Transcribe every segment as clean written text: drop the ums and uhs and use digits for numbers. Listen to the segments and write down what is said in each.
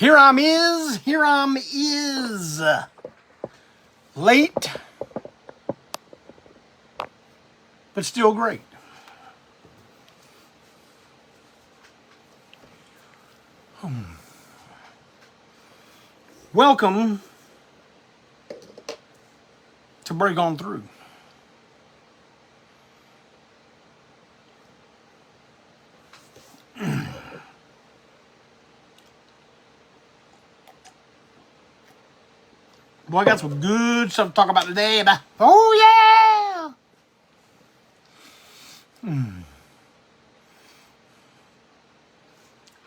Here I'm is. Late, but still great. Welcome to Break On Through. Boy, I got some good stuff to talk about today. Oh, yeah!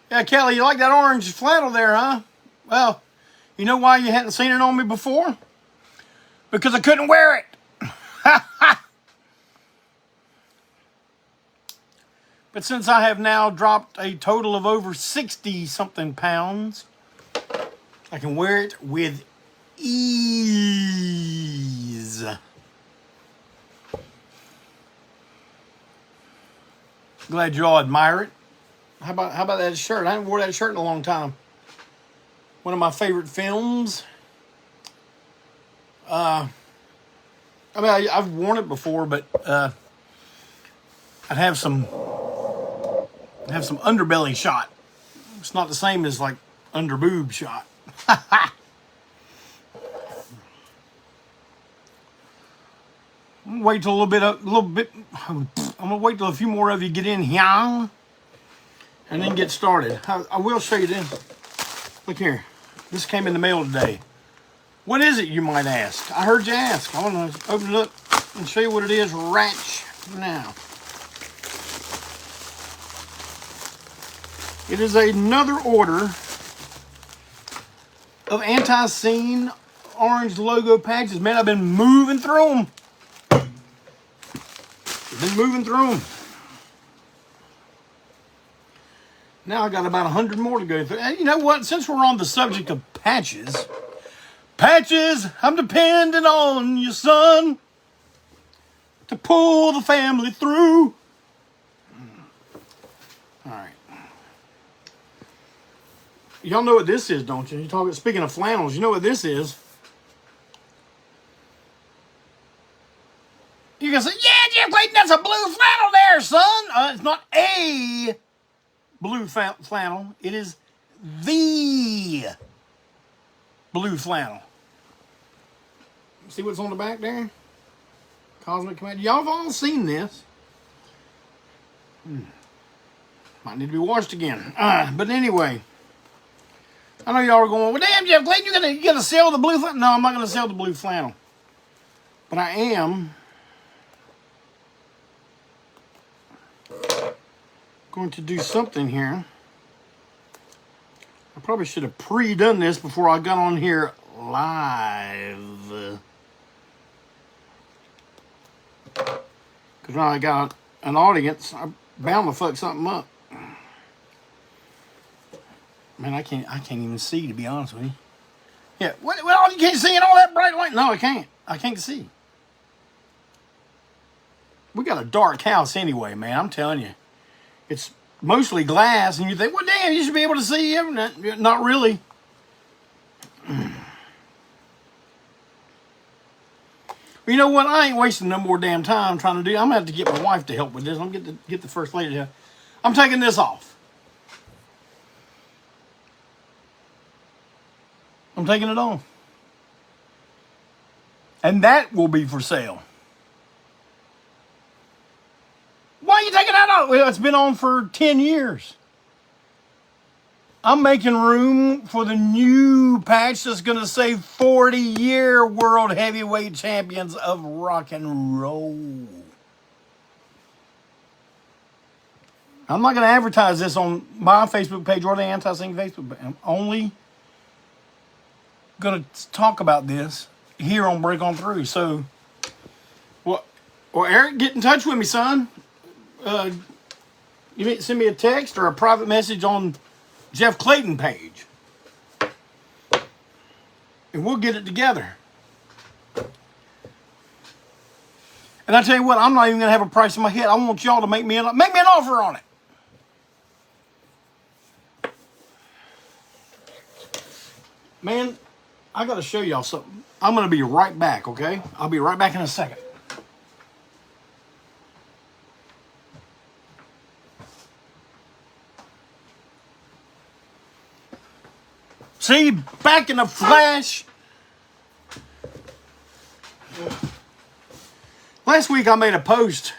Yeah, Kelly, you like that orange flannel there, huh? Well, you know why you hadn't seen it on me before? Because I couldn't wear it. But since I have now dropped a total of over 60-something pounds, I can wear it with ease. Glad you all admire it. How about that shirt? I haven't worn that shirt in a long time. One of my favorite films. I mean, I've worn it before, but I'd have some underbelly shot. It's not the same as like under boob shot. I'm gonna wait till I'm gonna wait till a few more of you get in here, and then get started. I will show you this. Look here, this came in the mail today. What is it, you might ask? I heard you ask. I want to open it up and show you what it is right now. It is another order of ANTiSEEN orange logo patches. Man, I've been moving through them. Now I got about 100 more to go through. And you know what? Since we're on the subject of patches, I'm depending on you, son, to pull the family through. All right. Y'all know what this is, don't you? Speaking of flannels, you know what this is. You can say, yeah, Jeff Clayton, that's a blue flannel there, son. It's not a blue flannel. It is the blue flannel. See what's on the back there? Cosmic Commander. Y'all have all seen this. Might need to be washed again. But anyway, I know y'all are going, well, damn, Jeff Clayton, you gonna sell the blue flannel? No, I'm not gonna sell the blue flannel. But I am going to do something here. I probably should have pre-done this before I got on here live. Because now I got an audience, I'm bound to fuck something up. Man, I can't even see, to be honest with you. Yeah, well, you can't see in all that bright light? No, I can't. I can't see. We got a dark house anyway, man, I'm telling you. It's mostly glass, and you think, well, damn, you should be able to see everything. Not really. Well, you know what? I ain't wasting no more damn time trying to do. I'm going to have to get my wife to help with this. I'm going to get the first lady to help. I'm taking this off. I'm taking it off. And that will be for sale. Why are you taking that off? Well, it's been on for 10 years. I'm making room for the new patch that's going to say 40-year World Heavyweight Champions of Rock and Roll. I'm not going to advertise this on my Facebook page or the ANTiSEEN Facebook page. I'm only going to talk about this here on Break On Through. So, well, Eric, get in touch with me, son. You need to send me a text or a private message on Jeff Clayton page, and we'll get it together. And I tell you what, I'm not even gonna have a price in my head. I want y'all to make me an offer on it. Man, I got to show y'all something. I'm going to be right back, okay? I'll be right back in a second. See, back in the flash. Last week I made a post,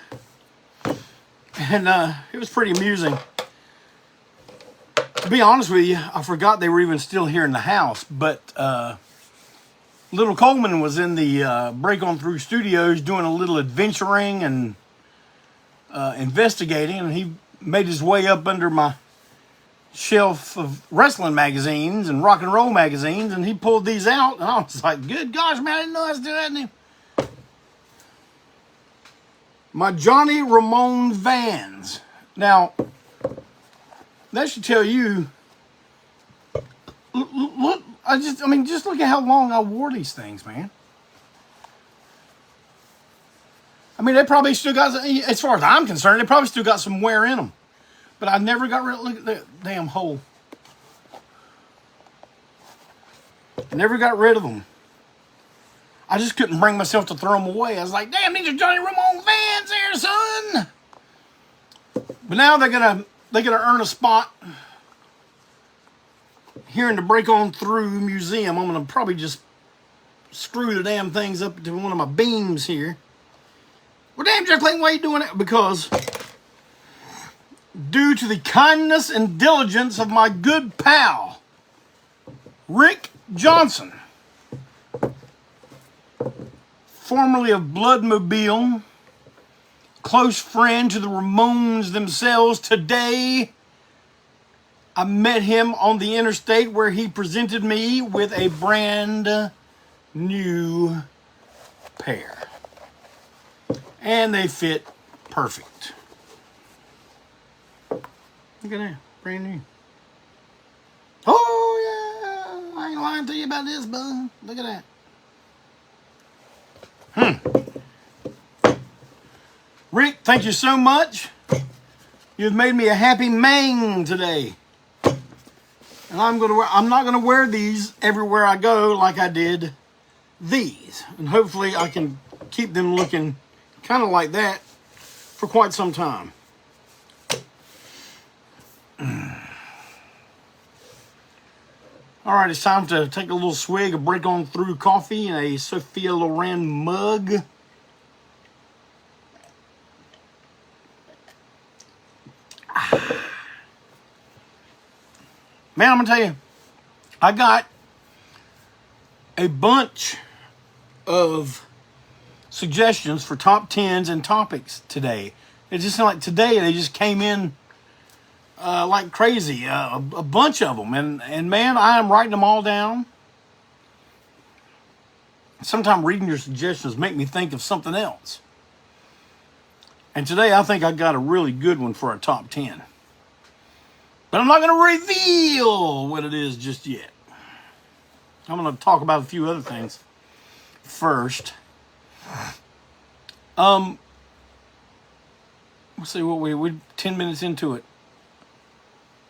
and it was pretty amusing. To be honest with you, I forgot they were even still here in the house, but Little Coleman was in the Break On Through studios doing a little adventuring and investigating, and he made his way up under my shelf of wrestling magazines and rock and roll magazines, and he pulled these out, and I was like, good gosh, man, I didn't know I was doing that. And my Johnny Ramone Vans. Now, that should tell you, look, just look at how long I wore these things, man. I mean, they probably still got, as far as I'm concerned, they probably still got some wear in them. But I never got rid of, look at that damn hole. I never got rid of them. I just couldn't bring myself to throw them away. I was like, damn, these are Johnny Ramone Vans there, son. But now they're gonna earn a spot here in the Break On Through museum. I'm gonna probably just screw the damn things up to one of my beams here. Well, damn, Jeff Clayton, why are you doing it? Because due to the kindness and diligence of my good pal, Rick Johnson, formerly of Bloodmobile, close friend to the Ramones themselves, today I met him on the interstate where he presented me with a brand new pair. And they fit perfect. Look at that, brand new. Oh yeah, I ain't lying to you about this, bud. Look at that. Rick, thank you so much. You've made me a happy man today. And I'm not gonna wear these everywhere I go like I did these. And hopefully I can keep them looking kind of like that for quite some time. All right, it's time to take a little swig of Break On Through coffee in a Sophia Loren mug. Man, I'm going to tell you, I got a bunch of suggestions for top 10s and topics today. It just seemed like today they just came in like crazy, a bunch of them. And man, I am writing them all down. Sometimes reading your suggestions make me think of something else. And today I think I got a really good one for our top 10. But I'm not going to reveal what it is just yet. I'm going to talk about a few other things first. Let's see what we're 10 minutes into it.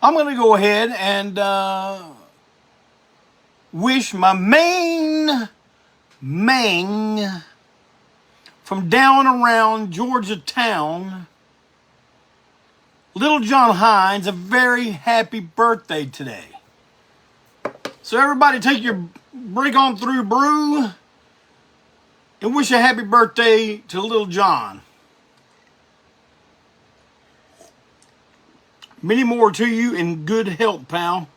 I'm going to go ahead and wish my main from down around Georgia town, Little John Hines, a very happy birthday today. So everybody take your Break On Through brew and wish a happy birthday to Little John. Many more to you in good health, pal.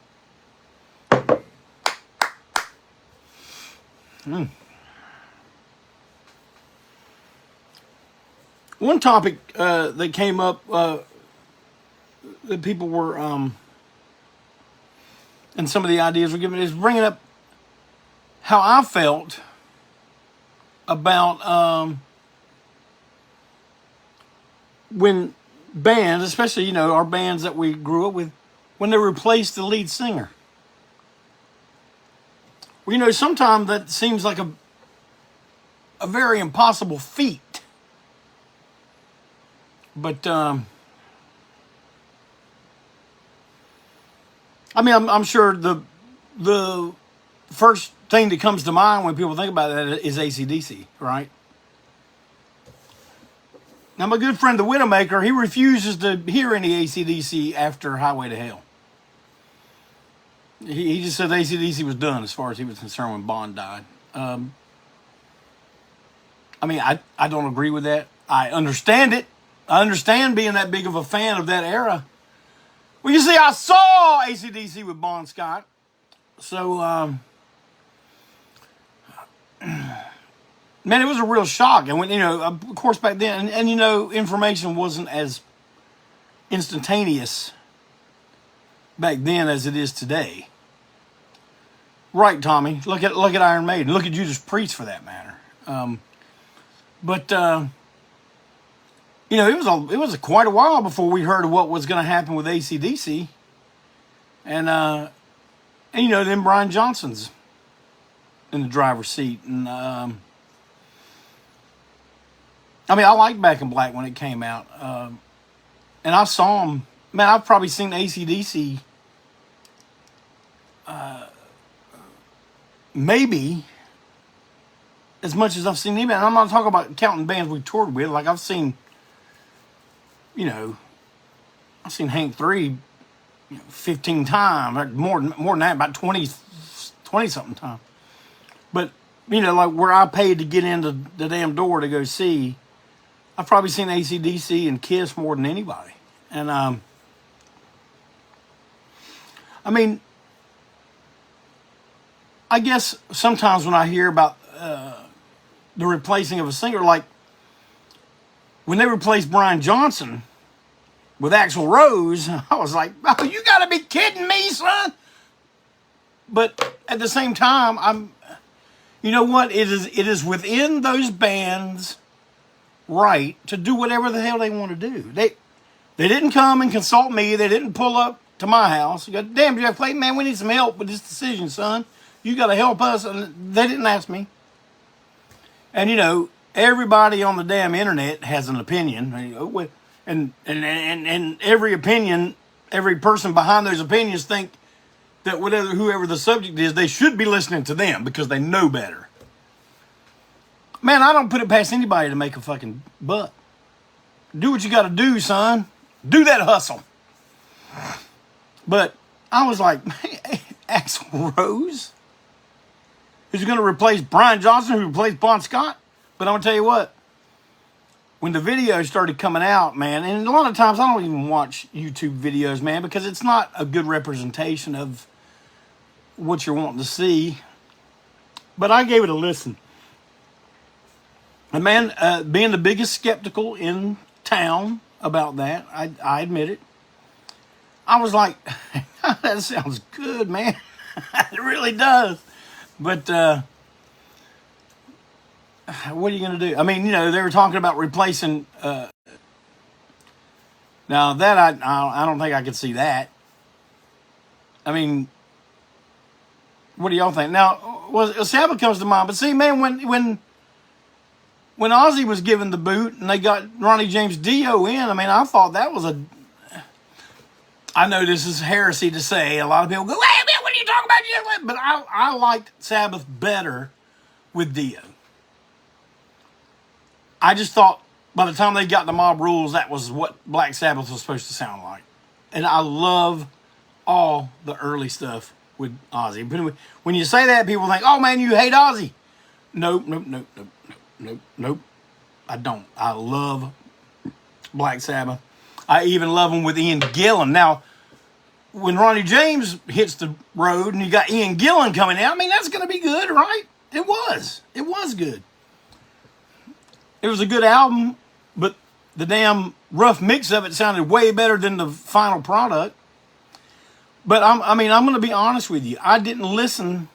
One topic that came up that people were, and some of the ideas were given, is bringing up how I felt about when bands, especially, you know, our bands that we grew up with, when they replaced the lead singer. Well, you know, sometimes that seems like a very impossible feat. But, I mean, I'm sure the first thing that comes to mind when people think about that is AC/DC, right? Now, my good friend, the Widowmaker, he refuses to hear any AC/DC after Highway to Hell. He just said AC/DC was done as far as he was concerned when Bond died. I mean, I don't agree with that. I understand it. I understand being that big of a fan of that era. Well, you see, I saw AC/DC with Bon Scott. So, man, it was a real shock. And when, you know, of course, back then, and you know, information wasn't as instantaneous back then as it is today. Right, Tommy. Look at Iron Maiden. Look at Judas Priest, for that matter. You know, it was quite a while before we heard of what was going to happen with AC/DC, and you know, then Brian Johnson's in the driver's seat, and I mean, I liked Back in Black when it came out, and I saw him. Man, I've probably seen AC/DC maybe as much as I've seen him. And I'm not talking about counting bands we toured with. Like, I've seen, you know, I've seen Hank 3, 15 times, like more than that, about 20 something times. But, you know, like where I paid to get into the damn door to go see, I've probably seen AC/DC and Kiss more than anybody. And, I mean, I guess sometimes when I hear about the replacing of a singer, like when they replaced Brian Johnson with Axl Rose, I was like, oh, you gotta be kidding me, son. But at the same time, you know what? It is within those bands' right to do whatever the hell they want to do. They didn't come and consult me. They didn't pull up to my house. You go, damn, Jeff Clayton, man, we need some help with this decision, son. You got to help us. And they didn't ask me. And, you know, everybody on the damn internet has an opinion. And every opinion, every person behind those opinions think that whoever the subject is, they should be listening to them because they know better. Man, I don't put it past anybody to make a fucking buck. Do what you got to do, son. Do that hustle. But I was like, man, Axl Rose? Who's going to replace Brian Johnson, who replaced Bon Scott? But I'm going to tell you what. When the videos started coming out, man, and a lot of times I don't even watch YouTube videos, man, because it's not a good representation of what you're wanting to see. But I gave it a listen. And man, being the biggest skeptical in town about that, I admit it. I was like, that sounds good, man. It really does. But what are you going to do? I mean, you know, they were talking about replacing. Now that I don't think I could see that. I mean, what do y'all think? Now, Sabbath comes to mind, but see, man, when Ozzy was given the boot and they got Ronnie James Dio in, I mean, I thought that was a. I know this is heresy to say. A lot of people go, "Hey, man, what are you talking about?" But I liked Sabbath better with Dio. I just thought by the time they got the Mob Rules, that was what Black Sabbath was supposed to sound like. And I love all the early stuff with Ozzy. But when you say that, people think, "Oh man, you hate Ozzy." Nope. I don't. I love Black Sabbath. I even love them with Ian Gillan. Now, when Ronnie James hits the road and you got Ian Gillan coming out, I mean, that's going to be good, right? It was. It was good. It was a good album, but the damn rough mix of it sounded way better than the final product. But I'm going to be honest with you. I didn't listen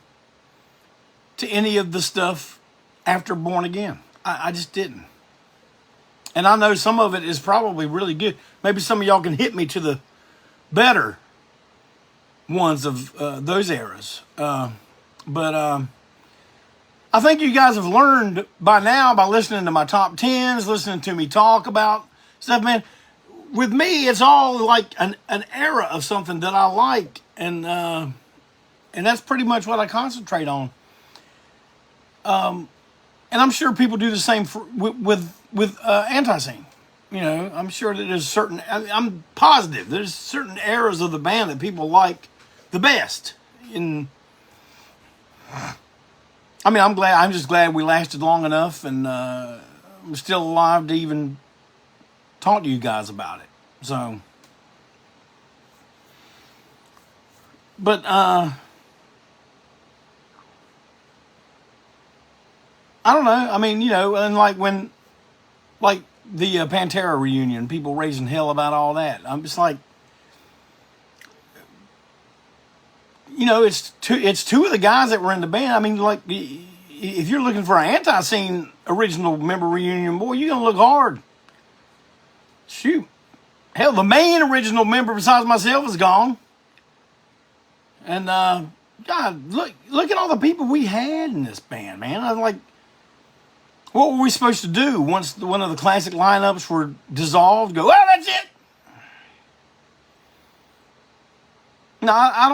to any of the stuff after Born Again. I just didn't. And I know some of it is probably really good. Maybe some of y'all can hit me to the better ones of those eras. But I think you guys have learned by now, by listening to my top 10s, listening to me talk about stuff, man. With me, it's all like an era of something that I like. And And that's pretty much what I concentrate on. And I'm sure people do the same with ANTiSEEN. You know, I'm sure that there's certain, I'm positive there's certain eras of the band that people like the best. And I mean, I'm just glad we lasted long enough, and I'm still alive to even talk to you guys about it. So, but I don't know. I mean, you know, and like when, like the Pantera reunion, people raising hell about all that. I'm just like, you know, it's two of the guys that were in the band. I mean, like, if you're looking for an ANTiSEEN original member reunion, boy, you're gonna look hard. Shoot, hell, the main original member besides myself is gone. And God, look at all the people we had in this band, man. I was like, what were we supposed to do once one of the classic lineups were dissolved? Go, well, that's it. No, I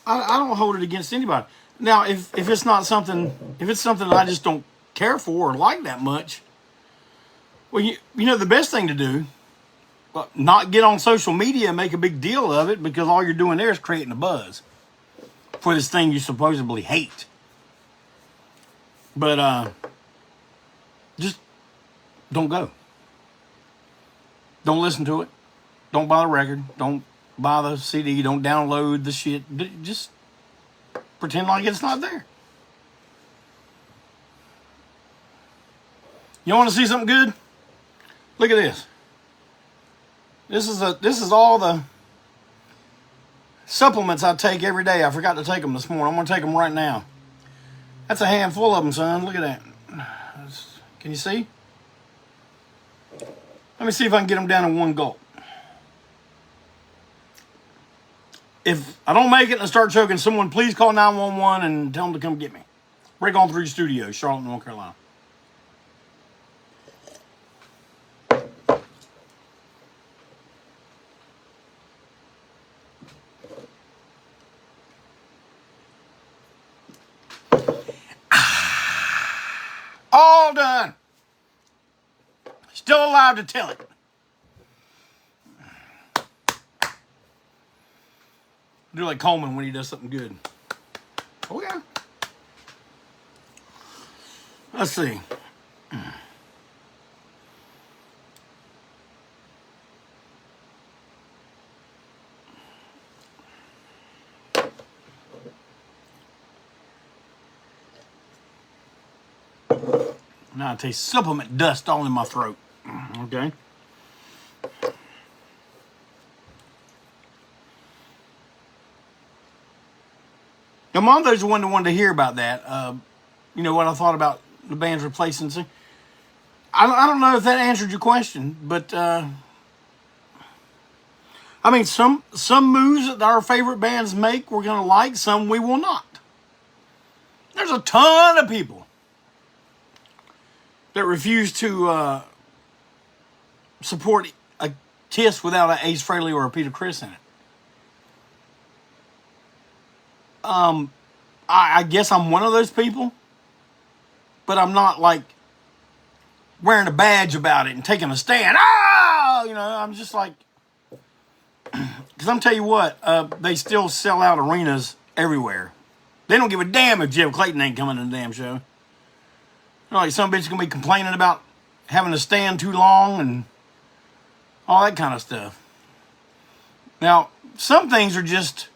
don't hold it against anybody. Now, if it's not something, if it's something that I just don't care for or like that much, well, you know, the best thing to do, not get on social media and make a big deal of it, because all you're doing there is creating a buzz for this thing you supposedly hate. But just don't go. Don't listen to it. Don't buy the record. Don't buy the CD. Don't download the shit. Just pretend like it's not there. You want to see something good? Look at this. This is all the supplements I take every day. I forgot to take them this morning. I'm going to take them right now. That's a handful of them, son. Look at that. Can you see? Let me see if I can get them down in one gulp. If I don't make it and I start choking, someone please call 911 and tell them to come get me. Break on through the studio, Charlotte, North Carolina. All done. Still alive to tell it. Do like Coleman when he does something good. Oh yeah. Let's see. Now I taste supplement dust all in my throat. Okay. Now, Mondo's the one that wanted to hear about that. You know, what I thought about the band's replacing. I don't know if that answered your question, but I mean, some moves that our favorite bands make we're going to like, some we will not. There's a ton of people that refuse to support a Kiss without an Ace Frehley or a Peter Criss in it. I guess I'm one of those people, but I'm not like wearing a badge about it and taking a stand. Ah, you know, I'm just like, because I'm tell you what, they still sell out arenas everywhere. They don't give a damn if Jeff Clayton ain't coming to the damn show. Like, some bitch gonna be complaining about having to stand too long and all that kind of stuff. Now, some things are just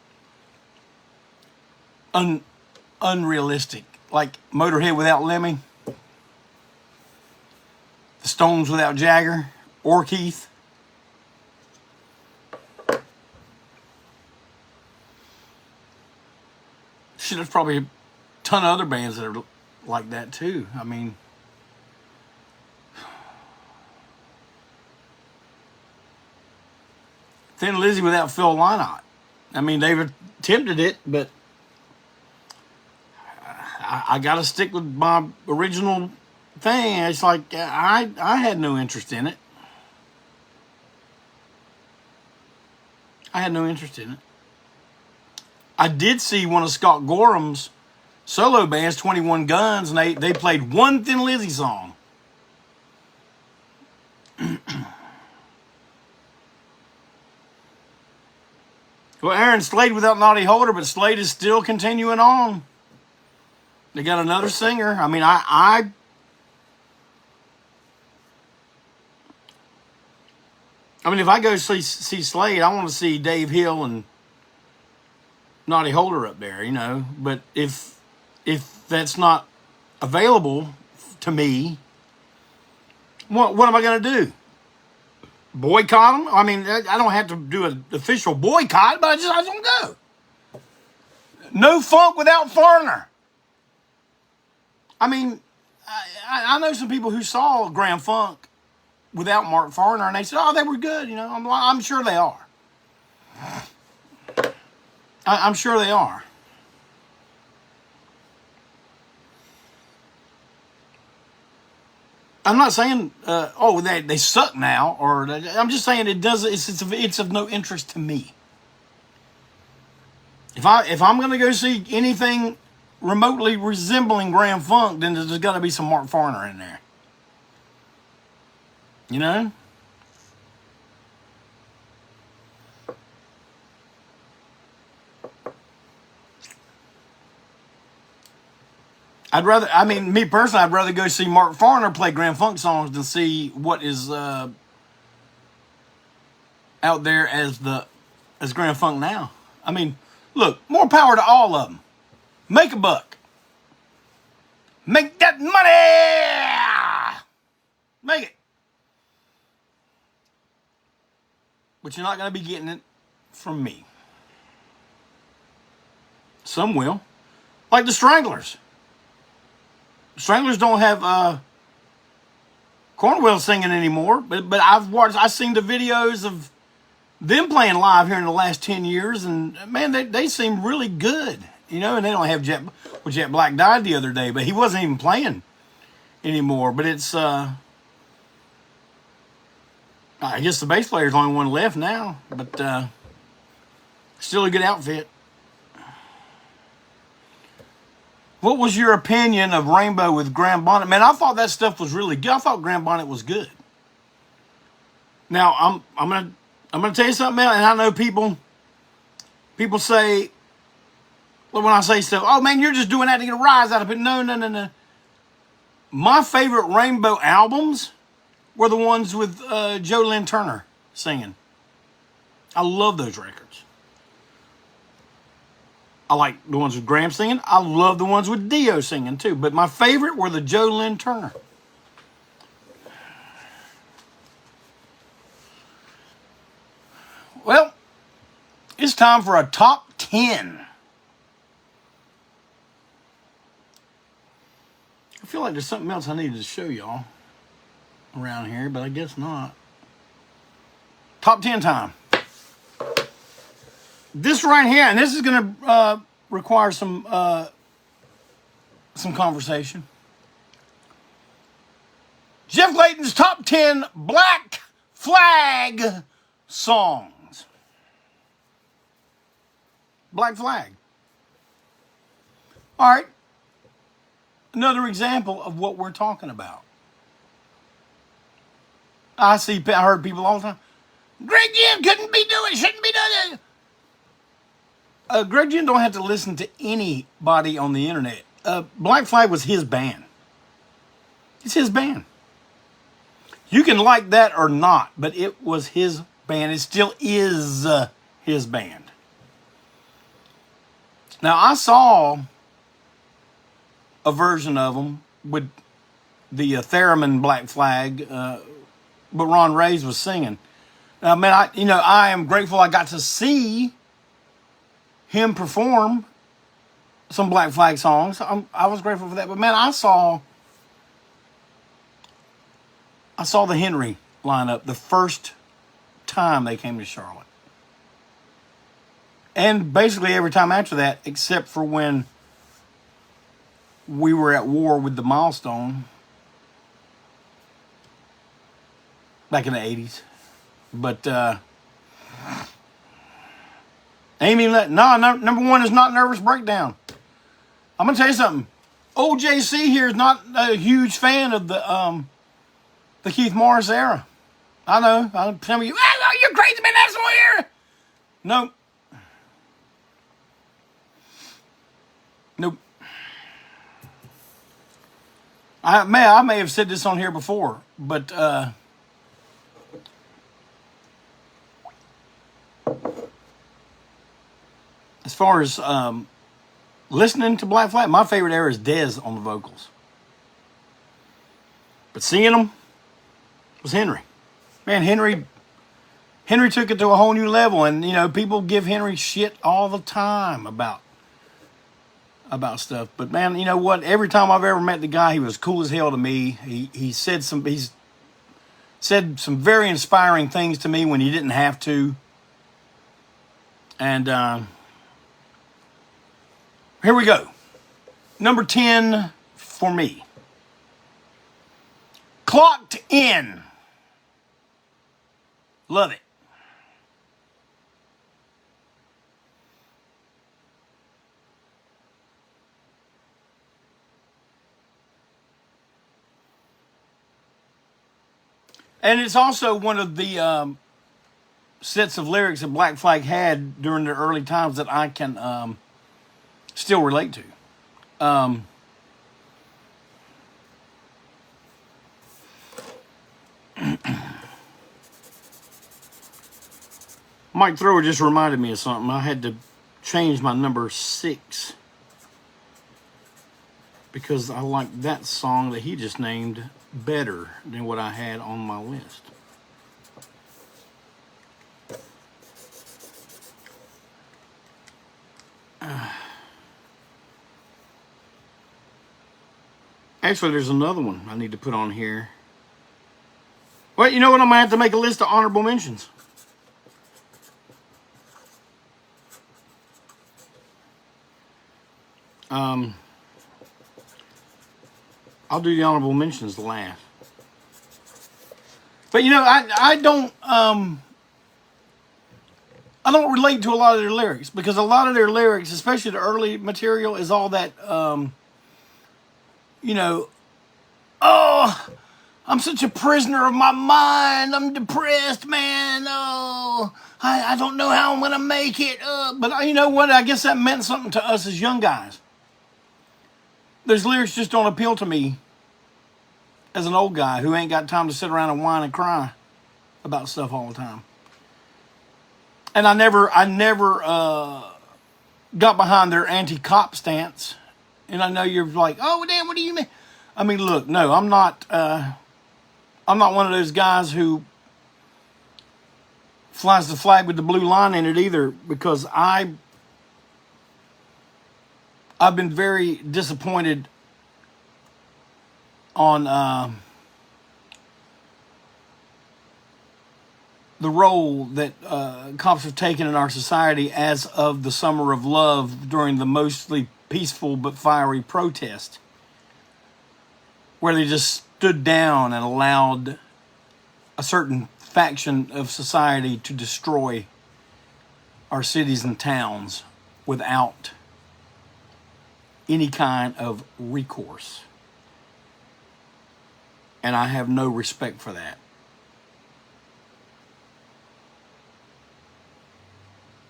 unrealistic, like Motorhead without Lemmy, the Stones without Jagger or Keith. Shit, there's probably a ton of other bands that are like that too. I mean, Thin Lizzy without Phil Lynott. I mean, they've attempted it, but I got to stick with my original thing. It's like I had no interest in it. I had no interest in it. I did see one of Scott Gorham's solo bands, 21 Guns, and they played one Thin Lizzy song. Well, Aaron, Slade without Naughty Holder, but Slade is still continuing on. They got another singer. I mean, I mean, if I go see Slade, I want to see Dave Hill and Naughty Holder up there, you know. But if that's not available to me, what am I going to do? Boycott them? I mean, I don't have to do an official boycott, but I don't go. No funk without Foreigner. I mean, I know some people who saw Grand Funk without Mark Foreigner, and they said, "Oh, they were good." You know, I'm sure they are. I'm sure they are. I'm not saying, they suck now, or I'm just saying it's of no interest to me. If I'm going to go see anything remotely resembling Grand Funk, then there's got to be some Mark Foreigner in there. You know? Me personally, I'd rather go see Mark Foreigner play Grand Funk songs than see what is out there as Grand Funk now. I mean, look, more power to all of them. Make a buck. Make that money! Make it. But you're not going to be getting it from me. Some will. Like the Stranglers. Stranglers don't have Cornwell singing anymore, but I've seen the videos of them playing live here in the last 10 years, and man, they seem really good, you know. And they don't have Jet Black died the other day, but he wasn't even playing anymore. But it's I guess the bass player's the only one left now, but still a good outfit. What was your opinion of Rainbow with Graham Bonnet? Man, I thought that stuff was really good. I thought Graham Bonnet was good. Now I'm gonna tell you something else, and I know people say, when I say stuff, oh man, you're just doing that to get a rise out of it. No. My favorite Rainbow albums were the ones with Joe Lynn Turner singing. I love those records. I like the ones with Graham singing. I love the ones with Dio singing too. But my favorite were the Joe Lynn Turner. Well, it's time for a top 10. I feel like there's something else I needed to show y'all around here, but I guess not. Top 10 time. This right here, and this is going to require some conversation. Jeff Clayton's top 10 Black Flag songs. Black Flag. All right. Another example of what we're talking about. I heard people all the time. Greg Ginn shouldn't be doing it. Greg Ginn don't have to listen to anybody on the internet. Black Flag was his band. It's his band. You can like that or not, but it was his band. It still is his band. Now, I saw a version of them with the theremin Black Flag, but Ron Reyes was singing. Now, man, I am grateful I got to see him perform some Black Flag songs. I was grateful for that. But man, I saw the Henry lineup the first time they came to Charlotte. And basically every time after that, except for when we were at war with the Milestone back in the 80s. But Amy, number one is not Nervous Breakdown. I'm going to tell you something. OJC here is not a huge fan of the Keith Morris era. I know. Some of you, oh, you're crazy, man. That's the era. Nope. Nope. I may have said this on here before, but as far as listening to Black Flag, my favorite era is Dez on the vocals. But singing them was Henry. Man, Henry took it to a whole new level, and you know, people give Henry shit all the time about stuff. But man, you know what? Every time I've ever met the guy, he was cool as hell to me. He's said some very inspiring things to me when he didn't have to. And here we go. Number 10 for me. Clocked In. Love it. And it's also one of the sets of lyrics that Black Flag had during the early times that I can still relate to. Mike Thrower just reminded me of something. I had to change my number 6 because I like that song that he just named better than what I had on my list. Actually, there's another one I need to put on here. Well, you know what? I'm going to have to make a list of honorable mentions. I'll do the honorable mentions last. But you know, I don't relate to a lot of their lyrics because a lot of their lyrics, especially the early material, is all that you know, oh, I'm such a prisoner of my mind. I'm depressed, man. Oh, I don't know how I'm going to make it. But you know what? I guess that meant something to us as young guys. Those lyrics just don't appeal to me as an old guy who ain't got time to sit around and whine and cry about stuff all the time. And I never got behind their anti-cop stance. And I know you're like, oh, damn, what do you mean? I mean, look, no, I'm not one of those guys who flies the flag with the blue line in it either, because I've been very disappointed on the role that cops have taken in our society as of the Summer of Love during the mostly peaceful but fiery protest, where they just stood down and allowed a certain faction of society to destroy our cities and towns without any kind of recourse. And I have no respect for that.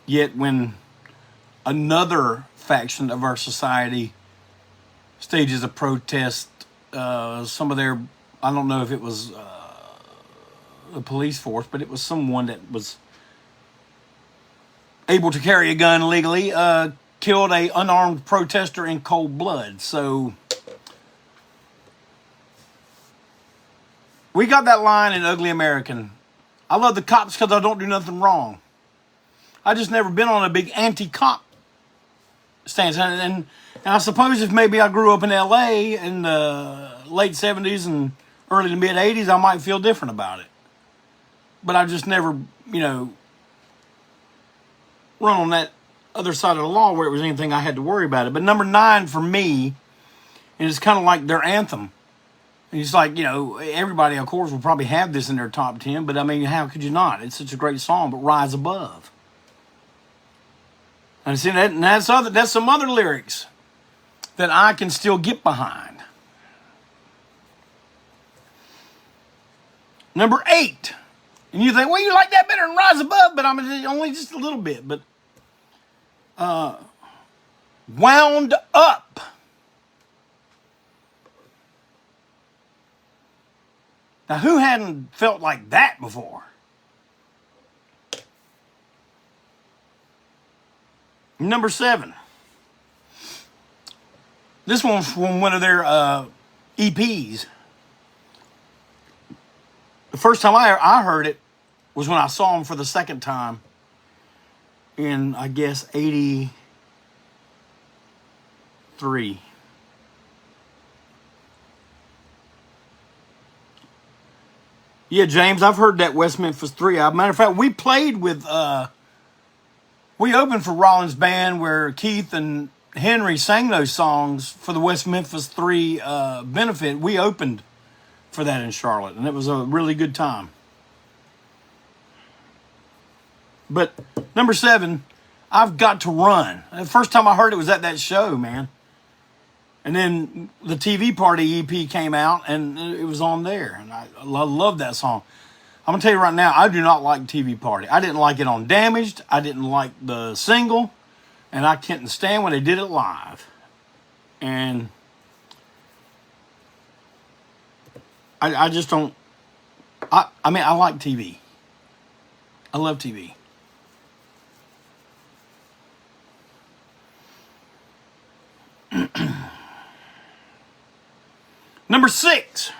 Yet when another faction of our society stages a protest, some of their, I don't know if it was the police force, but it was someone that was able to carry a gun legally, killed a unarmed protester in cold blood. So we got that line in Ugly American. I love the cops because I don't do nothing wrong. I just never been on a big anti-cop stance. And I suppose if maybe I grew up in L.A. in the late 70s and early to mid 80s, I might feel different about it. But I've just never, you know, run on that other side of the law where it was anything I had to worry about it. But number 9 for me, and it's kind of like their anthem. And it's like, you know, everybody, of course, will probably have this in their top 10, but I mean, how could you not? It's such a great song, but Rise Above. And see that, and that's some other lyrics that I can still get behind. Number 8. And you think, well, you like that better than Rise Above, but I'm only just a little bit. But Wound Up. Now, who hadn't felt like that before? Number 7. This one's from one of their EPs. The first time I heard it was when I saw them for the second time in, I guess, 83. Yeah, James, I've heard that West Memphis 3 album. Matter of fact, we played with, we opened for Rollins Band where Keith and Henry sang those songs for the West Memphis 3 benefit. We opened for that in Charlotte, and it was a really good time. But number 7, I've Got to Run. The first time I heard it was at that show, man. And then the TV Party EP came out, and it was on there. And I love that song. I'm going to tell you right now, I do not like TV Party. I didn't like it on Damaged. I didn't like the single. And I couldn't stand when they did it live. And I just don't... I mean, I like TV. I love TV. Number 6,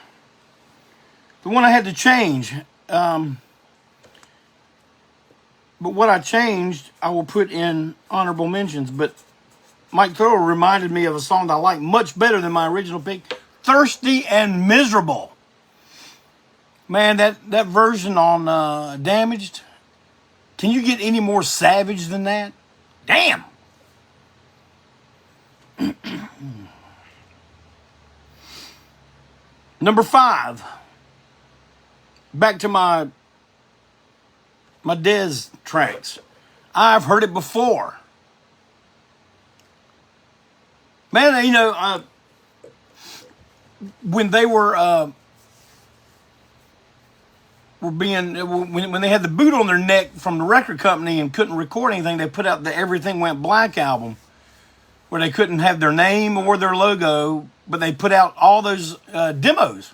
the one I had to change. But what I changed, I will put in honorable mentions. But Mike Thrower reminded me of a song that I like much better than my original pick, Thirsty and Miserable. Man, that version on Damaged, can you get any more savage than that? Damn! Number 5, back to my Dez tracks. I've heard it before. Man, you know, when they were being, when they had the boot on their neck from the record company and couldn't record anything, they put out the Everything Went Black album, where they couldn't have their name or their logo, but they put out all those demos.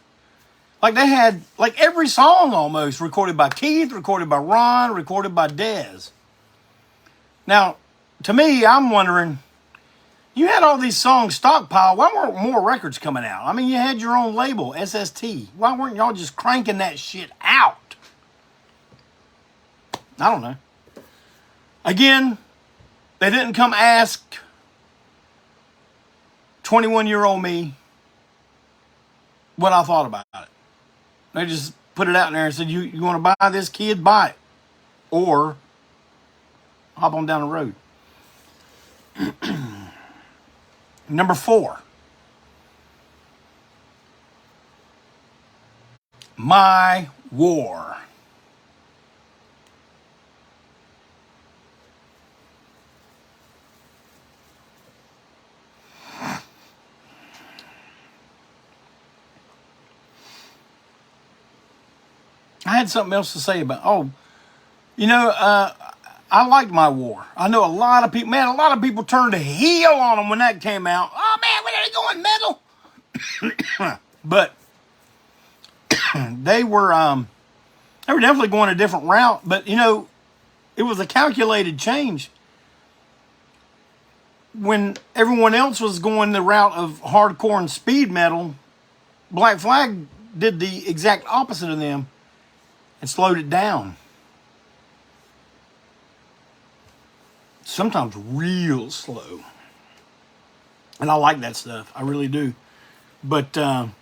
Like they had like every song almost recorded by Keith, recorded by Ron, recorded by Dez. Now, to me, I'm wondering, you had all these songs stockpiled. Why weren't more records coming out? I mean, you had your own label, SST. Why weren't y'all just cranking that shit out? I don't know. Again, they didn't come ask 21-year-old me what I thought about it. They just put it out there and said, you want to buy this, kid? Buy it. Or hop on down the road. Number 4. My War. I had something else to say about, I liked My War. I know a lot of people, a lot of people turned to heel on them when that came out. Oh man, when are they going metal? But they were definitely going a different route, but it was a calculated change. When everyone else was going the route of hardcore and speed metal, Black Flag did the exact opposite of them and slowed it down. Sometimes real slow. And I like that stuff. I really do. But and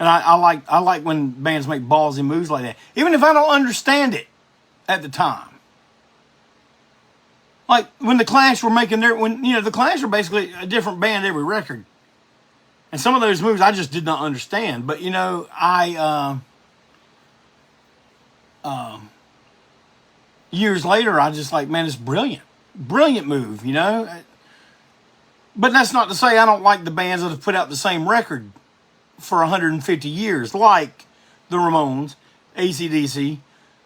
I like when bands make ballsy moves like that. Even if I don't understand it at the time. Like when the Clash were making the Clash were basically a different band every record. And some of those moves I just did not understand. But years later, I just like, man, it's brilliant. Brilliant move, you know. But that's not to say I don't like the bands that have put out the same record for 150 years, like the Ramones, AC/DC,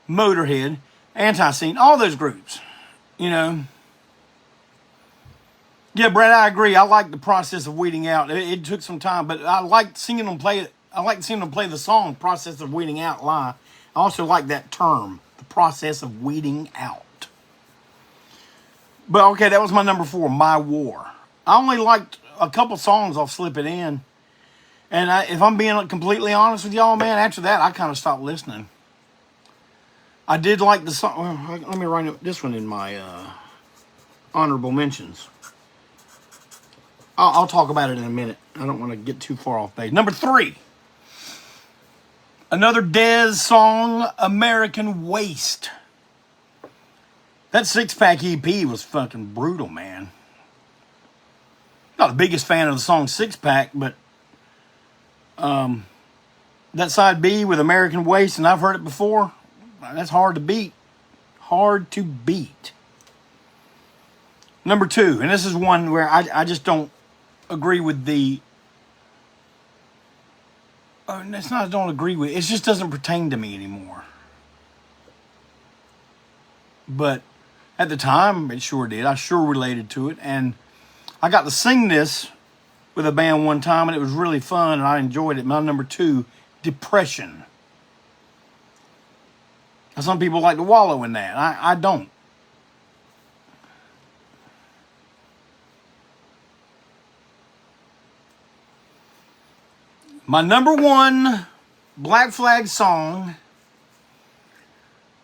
Motorhead, ANTiSEEN, all those groups, you know. Yeah, Brad, I agree. I like the process of weeding out. It took some time, but I liked seeing them play it. I liked seeing them play the song "Process of Weeding Out" live. I also like that term, the process of weeding out. But okay, that was my number 4, My War. I only liked a couple songs off Slip It In. And if I'm being completely honest with y'all, man, after that, I kind of stopped listening. I did like the song. Well, let me write this one in my honorable mentions. I'll talk about it in a minute. I don't want to get too far off base. Number 3. Another Dez song, American Waste. That 6-pack EP was fucking brutal, man. Not the biggest fan of the song 6-pack, but that side B with American Waste, and I've heard it before, that's hard to beat. Hard to beat. Number 2, and this is one where I just don't agree with the... it's not I don't agree with it. It just doesn't pertain to me anymore. But at the time, it sure did. I sure related to it. And I got to sing this with a band one time, and it was really fun, and I enjoyed it. My number 2, Depression. Now, some people like to wallow in that. I don't. My number 1 Black Flag song,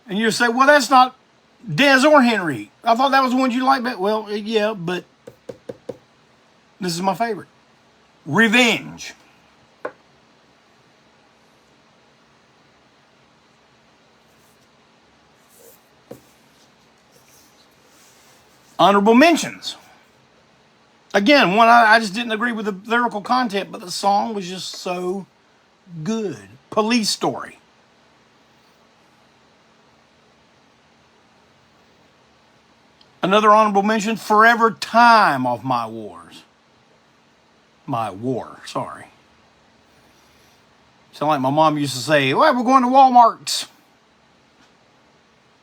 and you say, well, that's not Dez or Henry. I thought that was the one you liked. Well, yeah, but this is my favorite. Revenge. Honorable mentions. Again, one I just didn't agree with the lyrical content, but the song was just so good. Police Story. Another honorable mention, Forever Time off My Wars. My War, sorry. Sound like my mom used to say, well, we're going to Walmart's.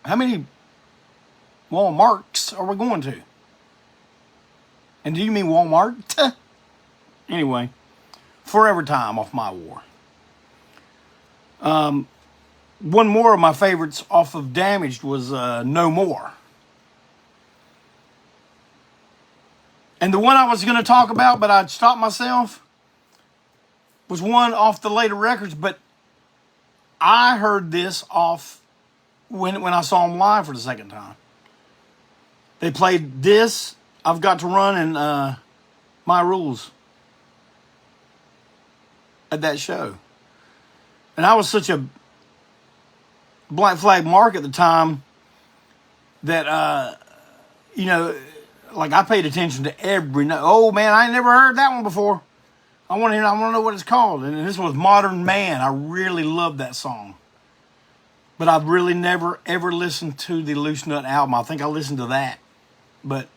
How many Walmart's are we going to? And do you mean Walmart? Anyway, Forever Time off My War. One more of my favorites off of Damaged was No More. And the one I was going to talk about, but I'd stopped myself, was one off the later records, but I heard this off when I saw them live for the second time. They played this, I've Got to Run, and My Rules at that show. And I was such a Black Flag mark at the time that, you know, like I paid attention to every note. Oh man, I ain't never heard that one before. I want to know what it's called. And this was Modern Man. I really loved that song. But I've really never ever listened to the Loose Nut album. I think I listened to that. But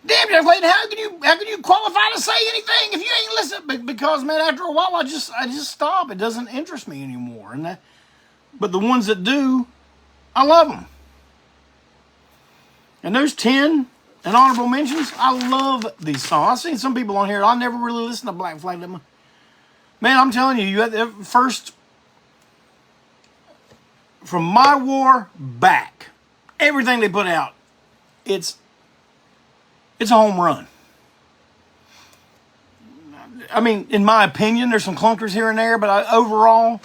damn, Jeff Clayton, how can you qualify to say anything if you ain't listening? Because man, after a while I just stop. It doesn't interest me anymore. But the ones that do, I love them. And those 10 and honorable mentions, I love these songs. I've seen some people on here, I never really listened to Black Flag. Man, I'm telling you, you had the first, from My War back, everything they put out, it's a home run. I mean, in my opinion, there's some clunkers here and there, but overall,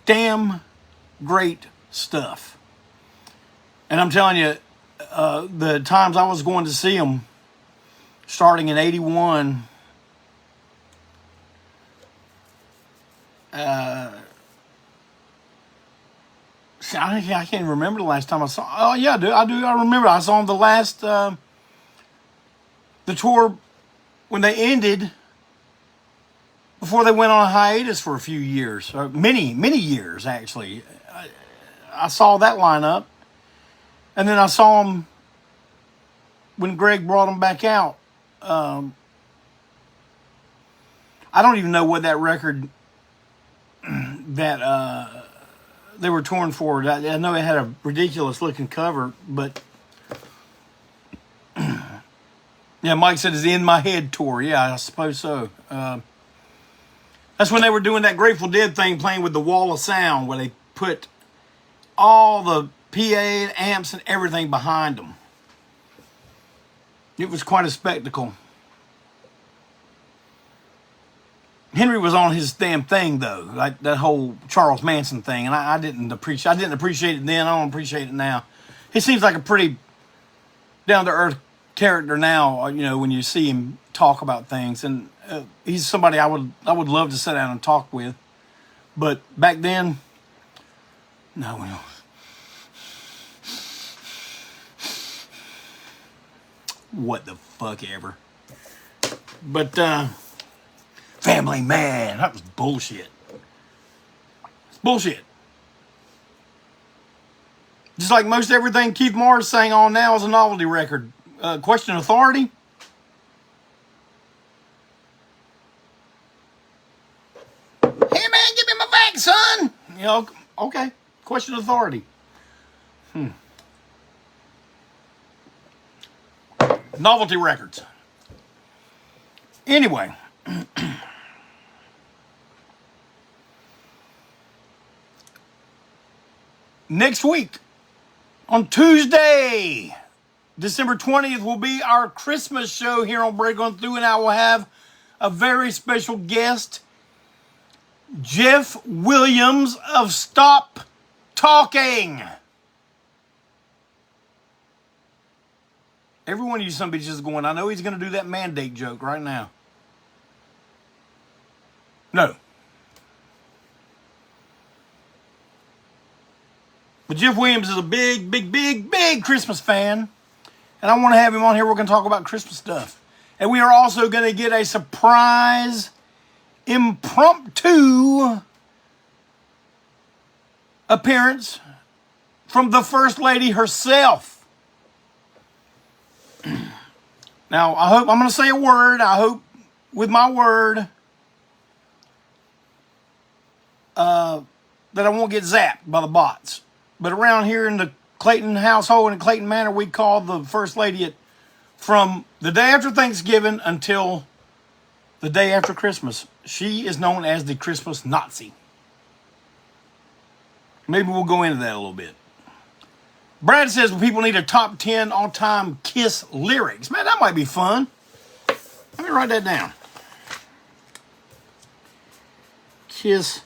damn great stuff. And I'm telling you, the times I was going to see them, starting in 81, I can't remember the last time I saw. Oh yeah, I do. I remember. I saw them the last the tour when they ended, before they went on a hiatus for a few years, or many years actually. I saw that lineup. And then I saw him when Greg brought him back out. I don't even know what that record that they were touring for. I know it had a ridiculous looking cover, but yeah, Mike said it's the In My Head tour. Yeah, I suppose so. That's when they were doing that Grateful Dead thing, playing with the wall of sound, where they put all the PA and amps and everything behind them. It was quite a spectacle. Henry was on his damn thing though, like that whole Charles Manson thing, and I didn't appreciate it then. I don't appreciate it now. He seems like a pretty down to earth character now. You know, when you see him talk about things, and he's somebody I would love to sit down and talk with. But back then, no. What the fuck ever. But Family Man, that was bullshit. It's bullshit. Just like most everything Keith Morris sang on now is a novelty record. Question Authority. Hey man, give me my back, son. You know, okay. Question Authority. Novelty records. Anyway. Next week, on Tuesday, December 20th, will be our Christmas show here on Break On Through, and I will have a very special guest, Jeff Williams of Stop Talking. Every one of you son of bitches is going, I know he's going to do that mandate joke right now. No. But Jeff Williams is a big Christmas fan. And I want to have him on here. We're going to talk about Christmas stuff. And we are also going to get a surprise impromptu appearance from the First Lady herself. Now, I'm going to say a word. I hope with my word that I won't get zapped by the bots. But around here in the Clayton household and Clayton Manor, we call the First Lady from the day after Thanksgiving until the day after Christmas. She is known as the Christmas Nazi. Maybe we'll go into that a little bit. Brad says people need a top 10 all-time Kiss lyrics. Man, that might be fun. Let me write that down. Kiss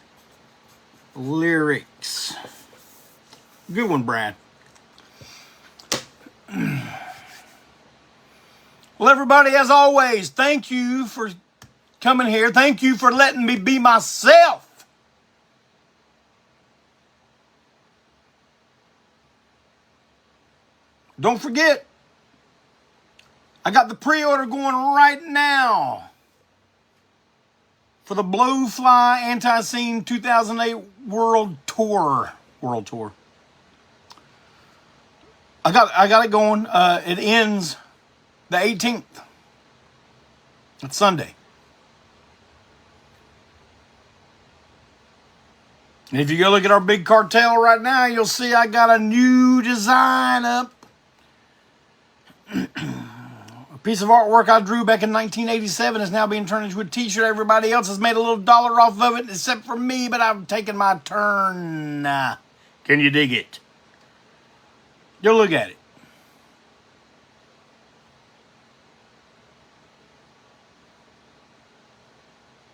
lyrics. Good one, Brad. Well, everybody, as always, thank you for coming here. Thank you for letting me be myself. Don't forget, I got the pre-order going right now for the Blowfly ANTiSEEN 2008 World Tour. I got it going. It ends the 18th. It's Sunday. And if you go look at our big cartel right now, you'll see I got a new design up. A piece of artwork I drew back in 1987 is now being turned into a t-shirt. Everybody else has made a little dollar off of it, except for me, but I've taken my turn. Can you dig it? Go look at it.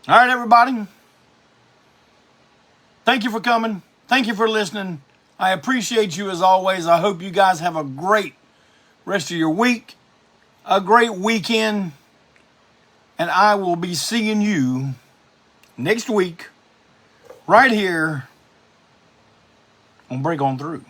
All right, everybody. Thank you for coming. Thank you for listening. I appreciate you as always. I hope you guys have a great rest of your week, a great weekend, and I will be seeing you next week right here on Break On Through.